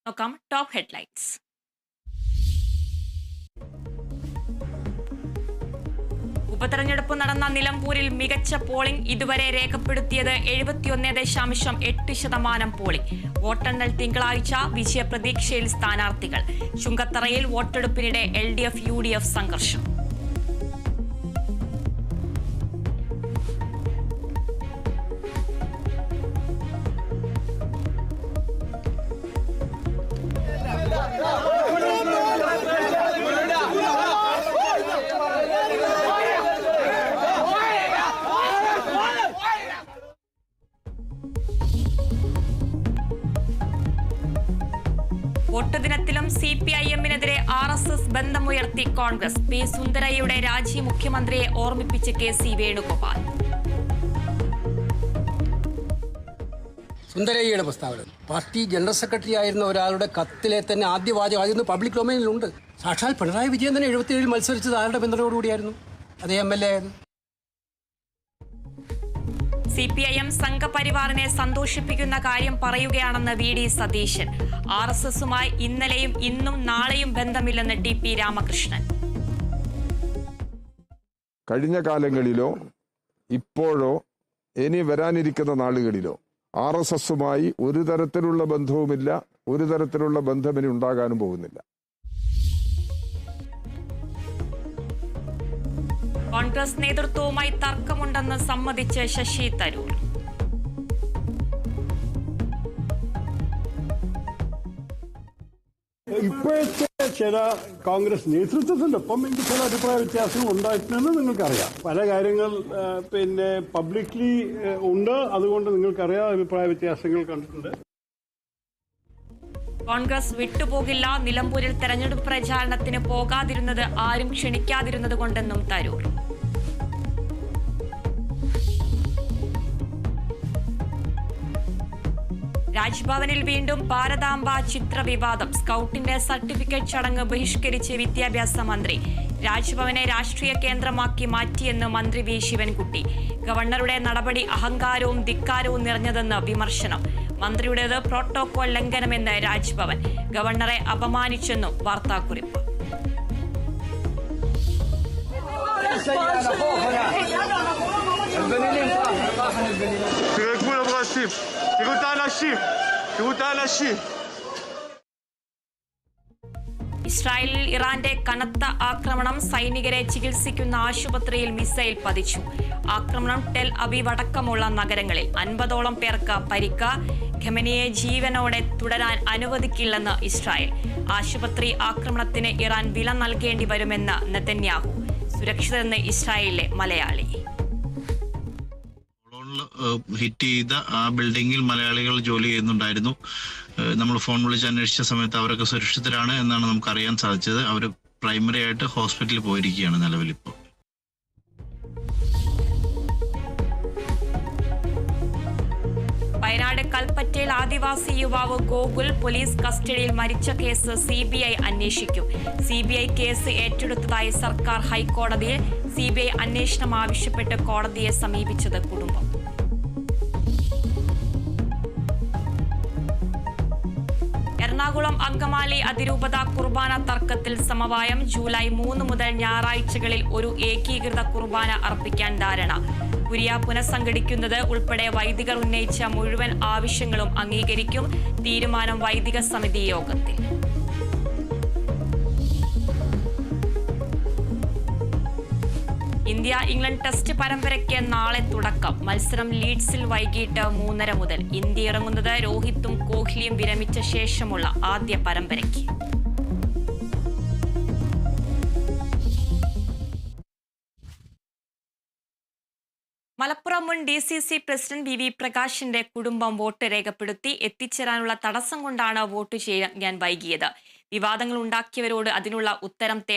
നോക്കാം top headlines. ഉപതെരഞ്ഞെടുപ്പ് നടന്ന നിലമ്പൂരിൽ മികച്ച പോളിംഗ് ഇതുവരെ രേഖപ്പെടുത്തിയത് 71.8% പോളിംഗ്. വോട്ടെണ്ണൽ തിങ്കളാഴ്ച, വിജയപ്രതീക്ഷയിൽ സ്ഥാനാർത്ഥികൾ. ചുങ്കത്തറയിൽ വോട്ടെടുപ്പിനിടെ LDF UDF സംഘർഷം. വോട്ട് ദിനത്തിലും CPIM-നെതിരെ RSS ബന്ധമുയർത്തി കോൺഗ്രസ്. പി സുന്ദരയ്യയുടെ രാജി മുഖ്യമന്ത്രിയെ ഓർമ്മിപ്പിച്ച് KC വേണുഗോപാൽ. സുന്ദരയ്യയുടെ പ്രസ്താവന പാർട്ടി ജനറൽ സെക്രട്ടറി ആയിരുന്ന ഒരാളുടെ കത്തിലെ തന്നെ ആദ്യ വാചകം അതിന് പബ്ലിക് ഡൊമൈനിലുണ്ട്. സാക്ഷാൽ പിണറായി വിജയൻ തന്നെ 77 മത്സരിച്ചത് ആരുടെ പിന്തുണയോടുകൂടിയായിരുന്നു? അതേ MLA ആയിരുന്നു. CPIM സംഘപരിവാറിനെ സന്തോഷിപ്പിക്കുന്ന കാര്യം പറയുകയാണെന്ന് VD സതീശൻ. RSSുമായി ഇന്നലെയും ഇന്നും നാളെയും ബന്ധമില്ലെന്ന് TP രാമകൃഷ്ണൻ. കഴിഞ്ഞ കാലങ്ങളിലോ ഇപ്പോഴോ ഇനി വരാനിരിക്കുന്ന നാളുകളിലോ RSSുമായി ഒരു തരത്തിലുള്ള ബന്ധവുമില്ല, ഒരു തരത്തിലുള്ള ബന്ധമിനി ഉണ്ടാകാനും പോകുന്നില്ല. കോൺഗ്രസ് നേതൃത്വവുമായി തർക്കമുണ്ടെന്ന് സമ്മതിച്ച് ശശി തരൂർ. ഇപ്പോഴത്തെ ചില കോൺഗ്രസ് നേതൃത്വത്തിന്റെ ഒപ്പം എനിക്ക് ചില അഭിപ്രായ വ്യത്യാസങ്ങൾ ഉണ്ടായിട്ടുണ്ടെന്ന് നിങ്ങൾക്കറിയാം. പല കാര്യങ്ങൾ പബ്ലിക്ലി ഉണ്ട്, അതുകൊണ്ട് നിങ്ങൾക്കറിയാം അഭിപ്രായ വ്യത്യാസങ്ങൾ കണ്ടിട്ടുണ്ട്. കോൺഗ്രസ് വിട്ടുപോകില്ല. നിലമ്പൂരിൽ തെരഞ്ഞെടുപ്പ് പ്രചാരണത്തിന് പോകാതിരുന്നത് ആരും ക്ഷണിക്കാതിരുന്നത് കൊണ്ടെന്നും തരൂർ. രാജ്ഭവനിൽ വീണ്ടും ഭാരതാംബ ചിത്ര വിവാദം. സ്കൌട്ടിന്റെ സർട്ടിഫിക്കറ്റ് ചടങ്ങ് ബഹിഷ്കരിച്ച് വിദ്യാഭ്യാസ മന്ത്രി. രാജ്ഭവനെ രാഷ്ട്രീയ കേന്ദ്രമാക്കി മാറ്റിയെന്ന് മന്ത്രി V ശിവൻകുട്ടി. ഗവർണറുടെ നടപടി അഹങ്കാരവും ധിക്കാരവും നിറഞ്ഞതെന്ന് വിമർശനം. മന്ത്രിയുടേത് പ്രോട്ടോകോൾ ലംഘനമെന്ന് രാജ്ഭവൻ. ഗവർണറെ അപമാനിച്ചെന്നും വാർത്താക്കുറിപ്പ്. ഇസ്രായേലിൽ ഇറാന്റെ കനത്ത ആക്രമണം. സൈനികരെ ചികിത്സിക്കുന്ന ആശുപത്രിയിൽ മിസൈൽ പതിച്ചു. ആക്രമണം ടെൽ അവീവ് അടക്കമുള്ള നഗരങ്ങളിൽ. 50ഓളം പേർക്ക് പരിക്ക്. ഖമനിയെ ജീവനോടെ തുടരാൻ അനുവദിക്കില്ലെന്ന് ഇസ്രായേൽ. ആശുപത്രി ആക്രമണത്തിന് ഇറാൻ വില നൽകേണ്ടി വരുമെന്ന് നെതന്യാഹു. സുരക്ഷിതരെന്ന് ഇസ്രായേലിലെ മലയാളി. ഹിറ്റ് ചെയ്ത ആ ബിൽഡിങ്ങിൽ മലയാളികൾ ജോലി ചെയ്യുന്നുണ്ടായിരുന്നു. നമ്മൾ ഫോൺ വിളിച്ച് അന്വേഷിച്ച സമയത്ത് അവരൊക്കെ സുരക്ഷിതരാണ് എന്നാണ് നമുക്ക് അറിയാൻ സാധിച്ചത്. അവർ പ്രൈമറി ആയിട്ട് ഹോസ്പിറ്റലിൽ പോയിരിക്കുകയാണ് നിലവിലിപ്പോൾ. വയനാട് കൽപ്പറ്റയിൽ ആദിവാസി യുവാവ് ഗോകുൽ പോലീസ് കസ്റ്റഡിയിൽ മരിച്ച കേസ് CBI അന്വേഷിക്കും. CBI കേസ് ഏറ്റെടുത്തതായി സർക്കാർ ഹൈക്കോടതിയിൽ. CBI അന്വേഷണം ആവശ്യപ്പെട്ട് കോടതിയെ സമീപിച്ചത് കുടുംബം. എറണാകുളം അങ്കമാലി അതിരൂപത കുർബാന തർക്കത്തിൽ സമവായം. ജൂലൈ 3 മുതൽ ഞായറാഴ്ചകളിൽ ഒരു ഏകീകൃത കുർബാന അർപ്പിക്കാൻ ധാരണ. കുരിയ പുനഃസംഘടിക്കുന്നത് ഉൾപ്പെടെ വൈദികർ ഉന്നയിച്ച മുഴുവൻ ആവശ്യങ്ങളും അംഗീകരിക്കും. തീരുമാനം വൈദിക സമിതി യോഗത്തിൽ. ഇന്ത്യ ഇംഗ്ലണ്ട് ടെസ്റ്റ് പരമ്പരയ്ക്ക് നാളെ തുടക്കം. മത്സരം ലീഡ്സിൽ വൈകിട്ട് 3:30 മുതൽ. ഇന്ത്യ ഇറങ്ങുന്നത് രോഹിത്തും കോഹ്ലിയും വിരമിച്ച ശേഷമുള്ള ആദ്യ പരമ്പരയ്ക്ക്. മലപ്പുറം മുൻ DCC പ്രസിഡന്റ് VV പ്രകാശിന്റെ കുടുംബം വോട്ട് രേഖപ്പെടുത്തി. എത്തിച്ചേരാനുള്ള തടസ്സം കൊണ്ടാണ് വോട്ട് ചെയ്യാൻ വൈകിയത്. വിവാദങ്ങൾ ഉണ്ടാക്കിയവരോട് അതിനുള്ള ഉത്തരം തേടാൻ